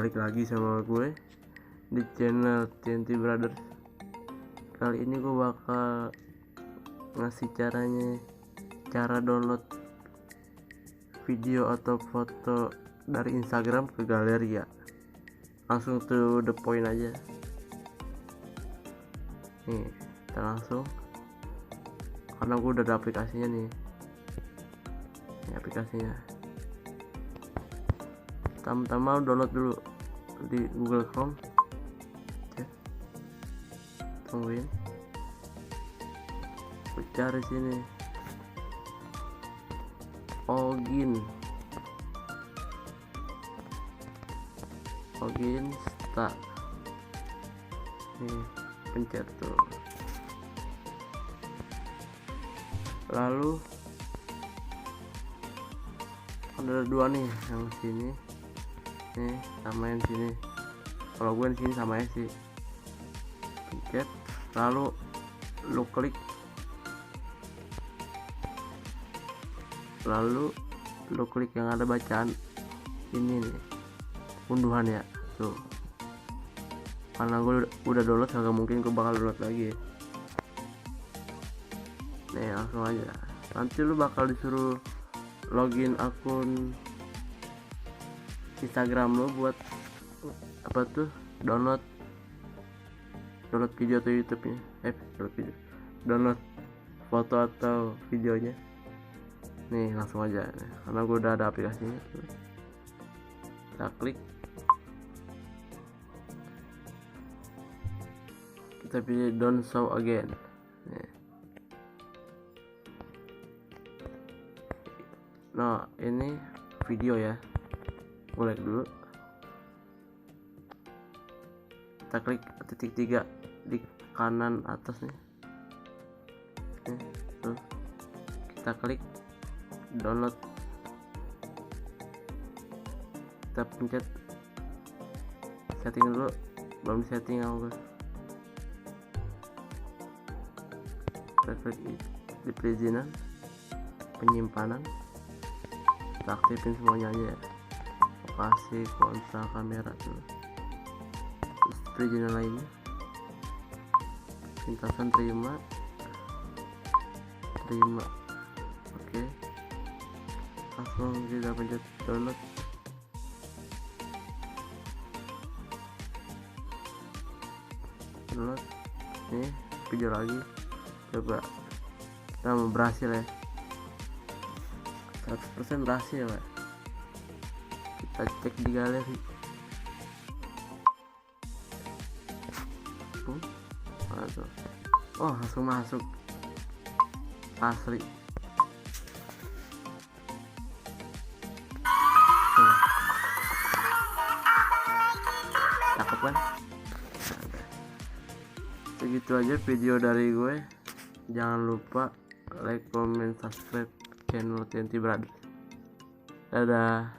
balik lagi sama gue di channel TNT Brothers. Kali ini gue bakal ngasih cara download video atau foto dari Instagram ke galeri ya. Langsung to the point aja. Nih, kita langsung, karena gue udah ada aplikasinya nih. Ini aplikasinya. Pertama download dulu di Google Chrome. Tungguin, aku cari sini login start. Nih, pencet tuh. Lalu ada dua nih, yang sini nih sama yang sini. Kalau gue di sini sama ya sih. Pencet, lalu lu klik, yang ada bacaan ini nih, unduhan ya tuh. Karena gue udah download, agak mungkin gue bakal download lagi. Nih, langsung aja. Nanti lu bakal disuruh login akun Instagram lu buat apa tuh, download video atau YouTube-nya. Download foto atau videonya. Nih, langsung aja. Karena gue udah ada aplikasinya. Kita klik. Kita pilih don't show again. Nih. Nah, ini video ya. Mulai dulu. Kita klik titik 3 di kanan atas nih. Tuh. Kita klik download. Kita pencet setting dulu, belum setting aku. Kita klik di perizinan, penyimpanan. Kita aktifin semuanya aja ya. Lokasi, kontak, kamera tuh. Terus perizinan lainnya, pintasan terima. Oke, langsung kita pencet download. Nih, video lagi. Coba kita mau berhasil ya, 100% berhasil ya. Kita cek di galeri. Oh, langsung masuk, asli. Cakep kan? Segitu aja video dari gue. Jangan lupa like, comment, subscribe channel TNT Brothers. Dadah.